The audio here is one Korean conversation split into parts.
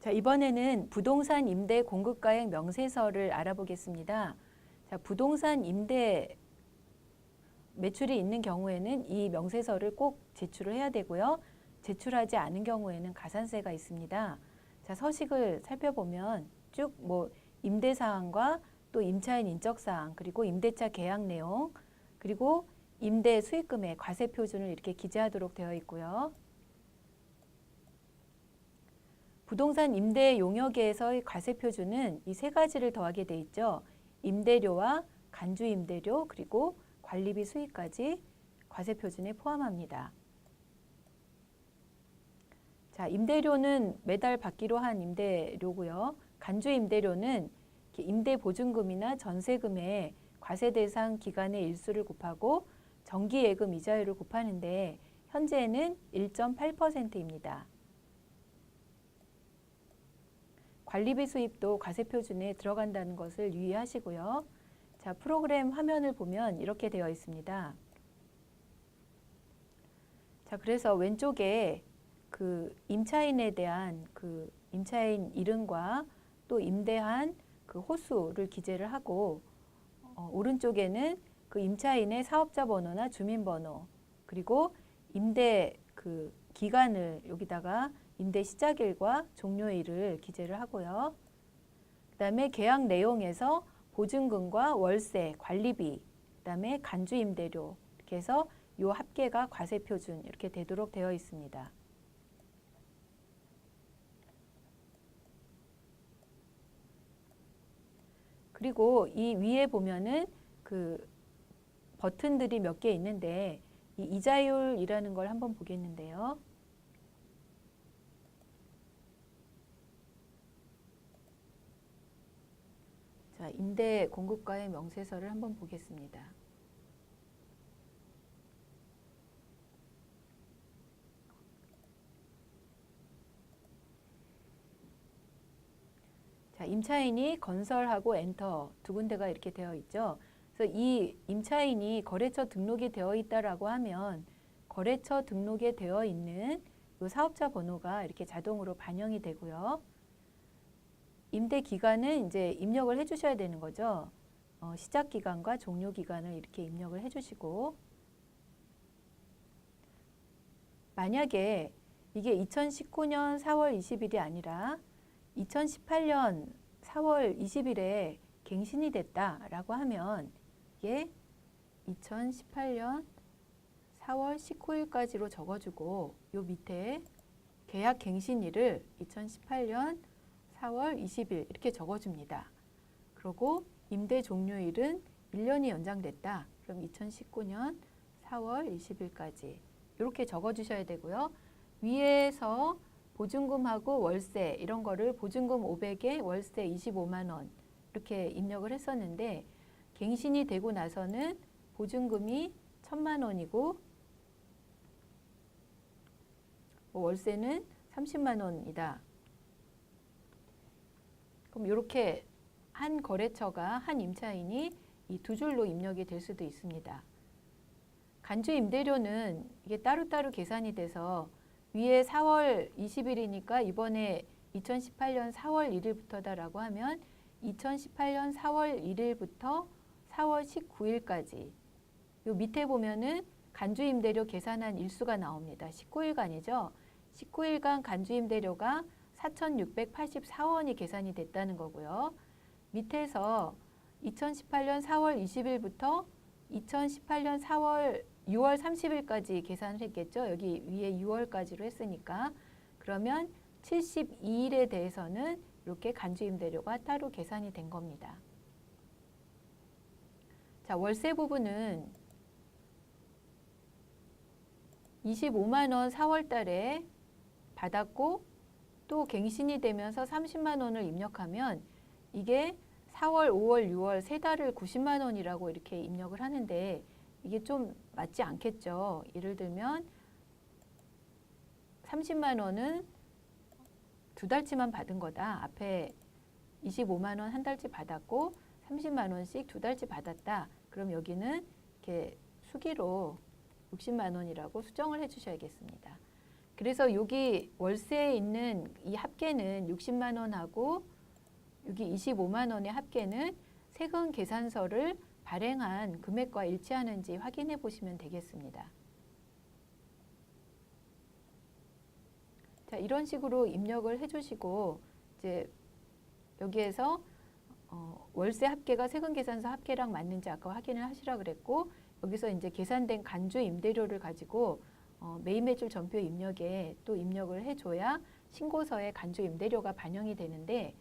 자, 이번에는 부동산 임대 공급가액 명세서를 알아보겠습니다. 자, 부동산 임대 매출이 있는 경우에는 이 명세서를 꼭 제출을 해야 되고요. 제출하지 않은 경우에는 가산세가 있습니다. 자, 서식을 살펴보면 쭉 임대사항과 또 임차인 인적사항, 그리고 임대차 계약 내용, 그리고 임대 수익금액, 과세표준을 이렇게 기재하도록 되어 있고요. 부동산 임대 용역에서의 과세표준은 이 세 가지를 더하게 돼 있죠. 임대료와 간주 임대료, 그리고 관리비 수익까지 과세표준에 포함합니다. 자, 임대료는 매달 받기로 한 임대료고요. 간주 임대료는 임대보증금이나 전세금의 과세 대상 기간의 일수를 곱하고 정기예금 이자율을 곱하는데 현재는 1.8%입니다. 관리비 수입도 과세표준에 들어간다는 것을 유의하시고요. 자, 프로그램 화면을 보면 이렇게 되어 있습니다. 자, 그래서 왼쪽에 그 임차인에 대한 그 임차인 이름과 또 임대한 그 호수를 기재를 하고 오른쪽에는 그 임차인의 사업자 번호나 주민번호, 그리고 임대 그 기간을 여기다가 임대 시작일과 종료일을 기재를 하고요. 그 다음에 계약 내용에서 보증금과 월세, 관리비, 그 다음에 간주 임대료 이렇게 해서 요 합계가 과세표준 이렇게 되도록 되어 있습니다. 그리고 이 위에 보면은 그 버튼들이 몇 개 있는데 이 이자율이라는 걸 한번 보겠는데요. 자, 임대 공급가의 명세서를 한번 보겠습니다. 자, 임차인이 건설하고 엔터 두 군데가 이렇게 되어 있죠. 그래서 이 임차인이 거래처 등록이 되어 있다라고 하면 거래처 등록에 되어 있는 이 사업자 번호가 이렇게 자동으로 반영이 되고요. 임대 기간은 이제 입력을 해주셔야 되는 거죠. 시작 기간과 종료 기간을 이렇게 입력을 해주시고, 만약에 이게 2019년 4월 20일이 아니라 2018년 4월 20일에 갱신이 됐다라고 하면 이게 2018년 4월 19일까지로 적어주고 요 밑에 계약 갱신일을 2018년 4월 20일 이렇게 적어줍니다. 그리고 임대 종료일은 1년이 연장됐다. 그럼 2019년 4월 20일까지 이렇게 적어주셔야 되고요. 위에서 보증금하고 월세 이런 거를 보증금 500에 월세 25만 원 이렇게 입력을 했었는데 갱신이 되고 나서는 보증금이 1,000만 원이고 월세는 30만 원이다. 그럼 이렇게 한 거래처가 한 임차인이 이 두 줄로 입력이 될 수도 있습니다. 간주 임대료는 이게 따로따로 계산이 돼서 위에 4월 20일이니까 이번에 2018년 4월 1일부터다라고 하면 2018년 4월 1일부터 4월 19일까지 요 밑에 보면은 간주 임대료 계산한 일수가 나옵니다. 19일간이죠. 19일간 간주 임대료가 4,684원이 계산이 됐다는 거고요. 밑에서 2018년 4월 20일부터 2018년 6월 30일까지 계산을 했겠죠. 여기 위에 6월까지로 했으니까. 그러면 72일에 대해서는 이렇게 간주 임대료가 따로 계산이 된 겁니다. 자, 월세 부분은 25만 원 4월 달에 받았고 또 갱신이 되면서 30만 원을 입력하면 이게 4월, 5월, 6월 세 달을 90만 원이라고 이렇게 입력을 하는데 이게 좀 맞지 않겠죠. 예를 들면 30만 원은 두 달치만 받은 거다. 앞에 25만 원 한 달치 받았고 30만 원씩 두 달치 받았다. 그럼 여기는 이렇게 수기로 60만 원이라고 수정을 해 주셔야겠습니다. 그래서 여기 월세에 있는 이 합계는 60만 원하고 여기 25만 원의 합계는 세금 계산서를 발행한 금액과 일치하는지 확인해 보시면 되겠습니다. 자, 이런 식으로 입력을 해주시고 이제 여기에서 월세 합계가 세금 계산서 합계랑 맞는지 아까 확인을 하시라 그랬고 여기서 이제 계산된 간주 임대료를 가지고 매입 매출 전표 입력에 또 입력을 해줘야 신고서에 간주 임대료가 반영이 되는데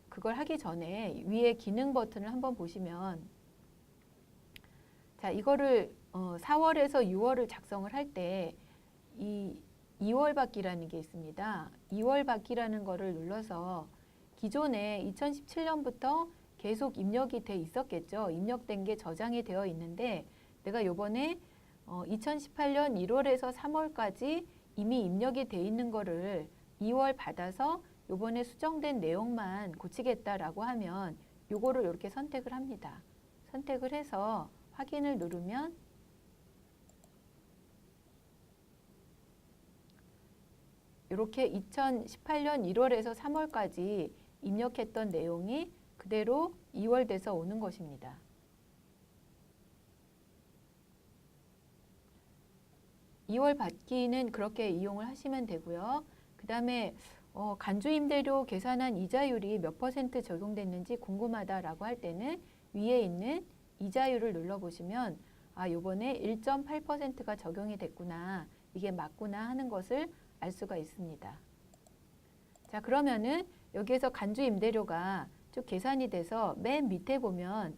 그걸 하기 전에 위에 기능 버튼을 한번 보시면 자 이거를 4월에서 6월을 작성을 할 때 이 2월 받기라는 게 있습니다. 2월 받기라는 거를 눌러서 기존에 2017년부터 계속 입력이 돼 있었겠죠. 입력된 게 저장이 되어 있는데 내가 요번에 2018년 1월에서 3월까지 이미 입력이 돼 있는 거를 2월 받아서 요번에 수정된 내용만 고치겠다라고 하면 요거를 이렇게 선택을 합니다. 선택을 해서 확인을 누르면 이렇게 2018년 1월에서 3월까지 입력했던 내용이 그대로 2월 돼서 오는 것입니다. (2월) 받기는 그렇게 이용을 하시면 되고요. 그 다음에 간주임대료 계산한 이자율이 몇 % 적용됐는지 궁금하다라고 할 때는 위에 있는 이자율을 눌러보시면 아 요번에 1.8%가 적용이 됐구나, 이게 맞구나 하는 것을 알 수가 있습니다. 자 그러면은 여기에서 간주임대료가 쭉 계산이 돼서 맨 밑에 보면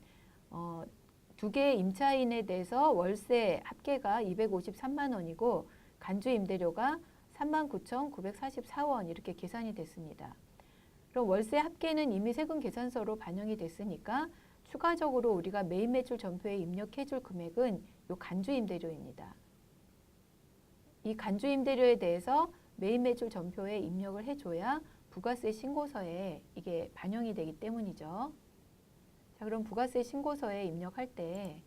두 개의 임차인에 대해서 월세 합계가 253만 원이고 간주임대료가 39,944원 이렇게 계산이 됐습니다. 그럼 월세 합계는 이미 세금 계산서로 반영이 됐으니까 추가적으로 우리가 매입 매출 전표에 입력해 줄 금액은 요 간주임대료입니다. 이 간주임대료에 대해서 매입 매출 전표에 입력을 해줘야 부가세 신고서에 이게 반영이 되기 때문이죠. 자, 그럼 부가세 신고서에 입력할 때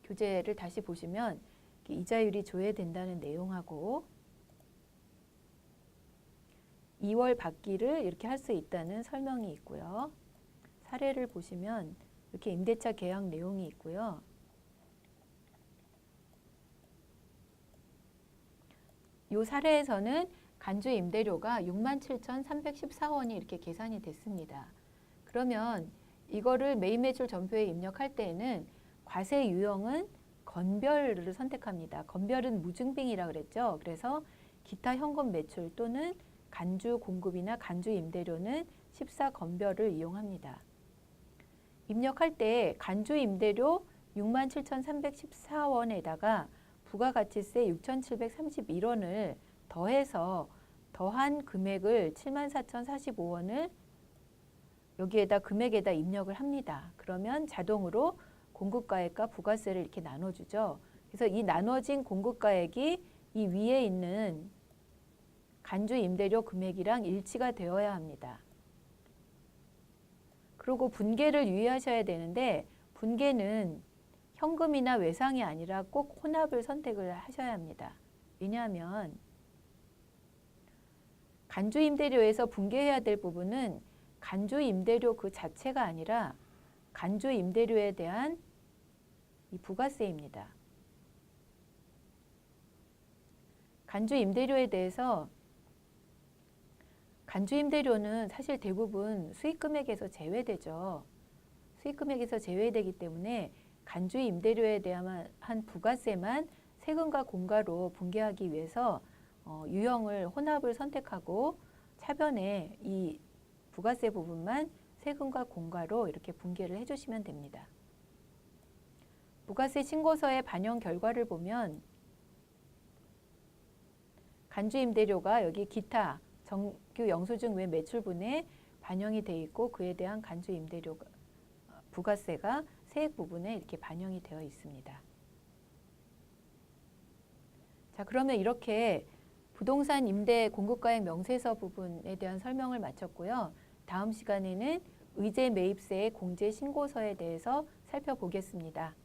교재를 다시 보시면 이자율이 조회된다는 내용하고 2월 받기를 이렇게 할 수 있다는 설명이 있고요. 사례를 보시면 이렇게 임대차 계약 내용이 있고요. 이 사례에서는 간주 임대료가 67,314원이 이렇게 계산이 됐습니다. 그러면 이거를 매입 매출 전표에 입력할 때에는 과세 유형은 건별을 선택합니다. 건별은 무증빙이라 그랬죠. 그래서 기타 현금 매출 또는 간주 공급이나 간주 임대료는 14건별을 이용합니다. 입력할 때 간주 임대료 67,314원에다가 부가가치세 6,731원을 더해서 더한 금액을 74,045원을 여기에다 금액에다 입력을 합니다. 그러면 자동으로 공급가액과 부가세를 이렇게 나눠주죠. 그래서 이 나눠진 공급가액이 이 위에 있는 간주 임대료 금액이랑 일치가 되어야 합니다. 그리고 분계를 유의하셔야 되는데 분계는 현금이나 외상이 아니라 꼭 혼합을 선택을 하셔야 합니다. 왜냐하면 간주임대료에서 분계해야 될 부분은 간주임대료 그 자체가 아니라 간주임대료에 대한 이 부가세입니다. 간주임대료에 대해서 간주임대료는 사실 대부분 수익금액에서 제외되죠. 수익금액에서 제외되기 때문에 간주임대료에 대한 부가세만 세금과 공가로 분계하기 위해서 유형을 혼합을 선택하고 차변에 이 부가세 부분만 세금과 공가로 이렇게 분계를 해주시면 됩니다. 부가세 신고서의 반영 결과를 보면 간주임대료가 여기 기타 정규 영수증 외 매출분에 반영이 되어 있고 그에 대한 간주임대료 부가세가 세액 부분에 이렇게 반영이 되어 있습니다. 자, 그러면 이렇게 부동산 임대 공급가액 명세서 부분에 대한 설명을 마쳤고요. 다음 시간에는 의제 매입세의 공제 신고서에 대해서 살펴보겠습니다.